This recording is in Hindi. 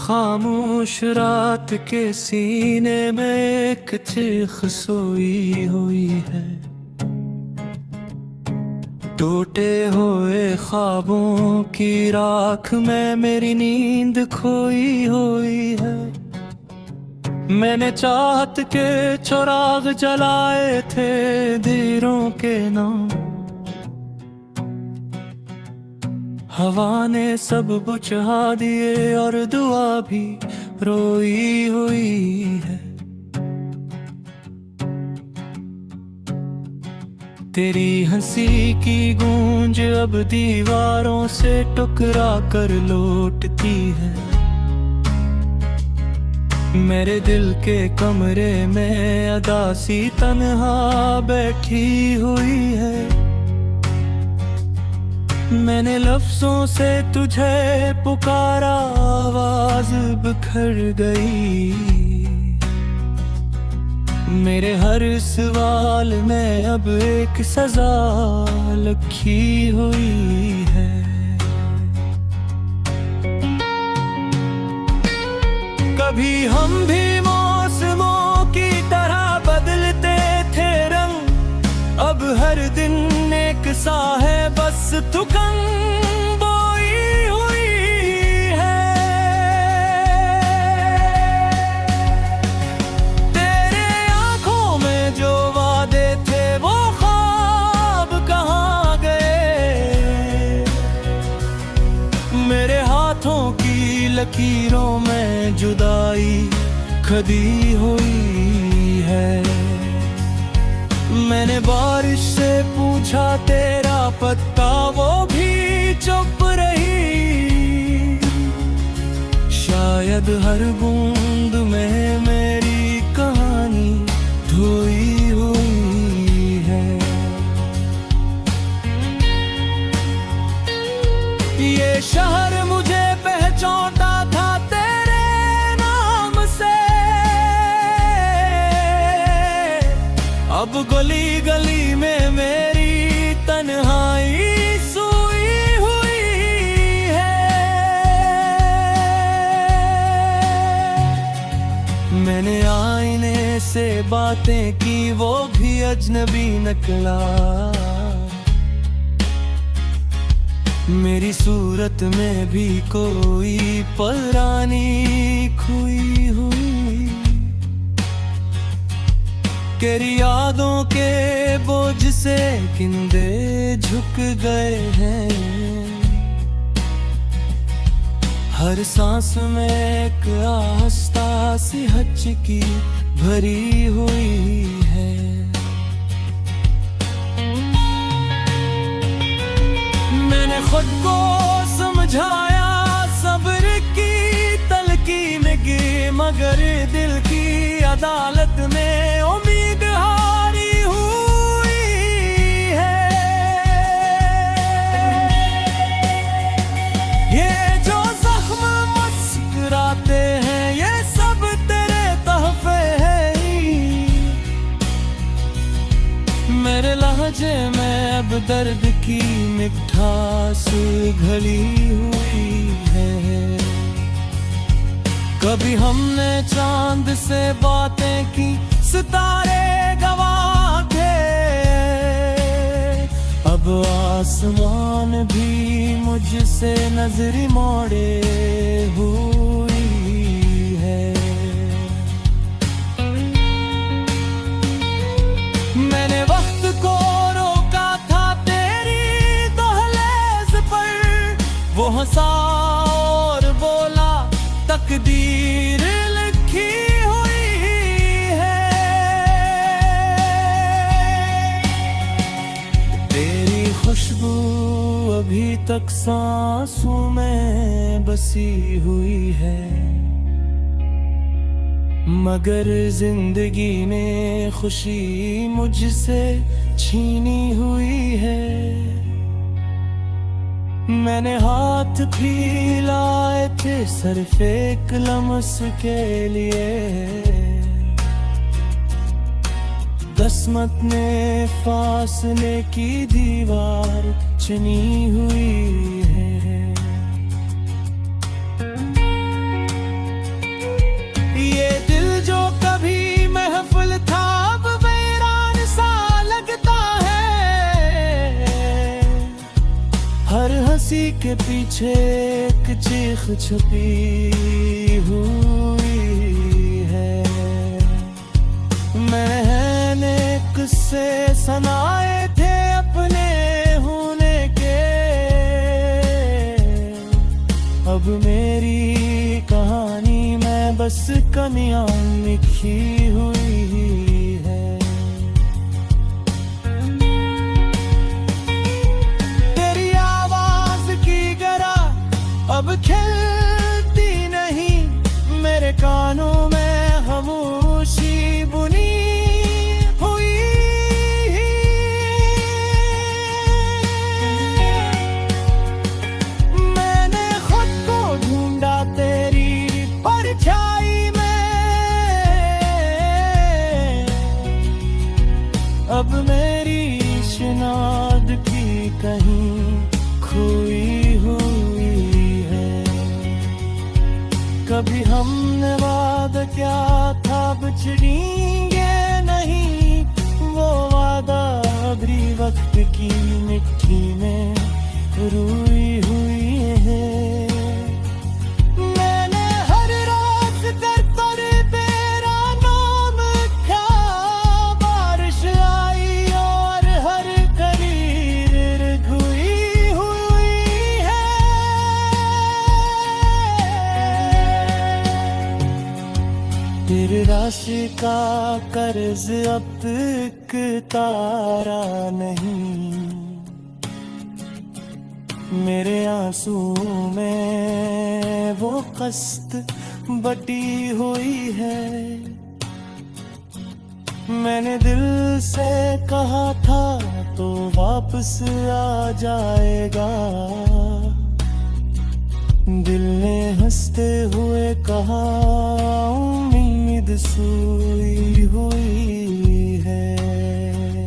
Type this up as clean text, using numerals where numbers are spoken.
खामोश रात के सीने में एक चीख सोई हुई है। टूटे हुए ख्वाबों की राख में मेरी नींद खोई हुई है। मैंने चाहत के चिराग जलाए थे दीरों के नाम, हवा ने सब बुझा दिए और दुआ भी रोई हुई है। तेरी हंसी की गूंज अब दीवारों से टकरा कर लौटती है। मेरे दिल के कमरे में अदासी तन्हा बैठी हुई है। मैंने लफ्जों से तुझे पुकारा, आवाज बिखर गई। मेरे हर सवाल में अब एक सजा लिखी हुई है। कभी हम भी मौसमों की तरह बदलते थे रंग, अब हर दिन एक सा है बस थकन बोई हुई है। तेरे आंखों में जो वादे थे वो ख्वाब कहाँ गए। मेरे हाथों की लकीरों में जुदाई खदी हुई है। मैंने बारिश से पूछा तेरा पत्ता, वो भी चुप रही। शायद हर बूंद में मेरी कहानी धोई हुई है। ये शहर मुझे पहचानता था तेरे नाम से, अब गली गली में मेरी तन्हाई सोई हुई है। मैंने आईने से बातें की, वो भी अजनबी निकला। मेरी सूरत में भी कोई पुरानी खोई हुई। तेरी यादों के बोझ से किंदे झुक गए हैं। हर सांस में एक आस्था सी हचकी भरी हुई है। मैंने खुद को समझाया सब्र की तलकीन की, मगर दिल की अदालत में उम्मीद हारी हुई है। ये जो जख्म मुस्कुराते हैं ये सब तेरे तोहफे हैं। मेरे लहजे में अब दर्द की मिठास घली हुई है। कभी हमने चांद से बातें की, सितारे गवाह थे। अब आसमान भी मुझसे नजर मोड़े हुई है। मैंने वक्त को रोका था तेरी दहलीज पर, वो हंसा और बोला तकदीर लिखी हुई है। तेरी खुशबू अभी तक सांसों में बसी हुई है, मगर जिंदगी ने खुशी मुझसे छीनी हुई है। मैंने हाथ फैलाए थे सिर्फ एक लम्स के लिए, किस्मत ने फासले की दीवार चुनी हुई है। इसी के पीछे एक चीख छुपी हुई है। मैंने किस्से सुनाए थे अपने होने के, अब मेरी कहानी में बस कमियां लिखी हुई है। अब खिलती नहीं मेरे कानों में खामोशी बुनी हुई। मैंने खुद को ढूंढा तेरी परछाई में, अब मेरी शिनाख्त की कहीं खोई हुई। कभी हमने वादा क्या था बिछड़ेंगे नहीं, वो वादा अभी वक्त की मिट्टी में रुई हुई है। मैंने हर रात कर तेरा नाम लिखा, बारिश आई और हर कलीर हुई हुई है। तेरे राशि का कर्ज अब तक तारा नहीं, मेरे आंसू में वो कष्ट बटी हुई है। मैंने दिल से कहा था तो वापस आ जाएगा, दिल ने हंसते हुए कहा उम्मीद सोई हुई है।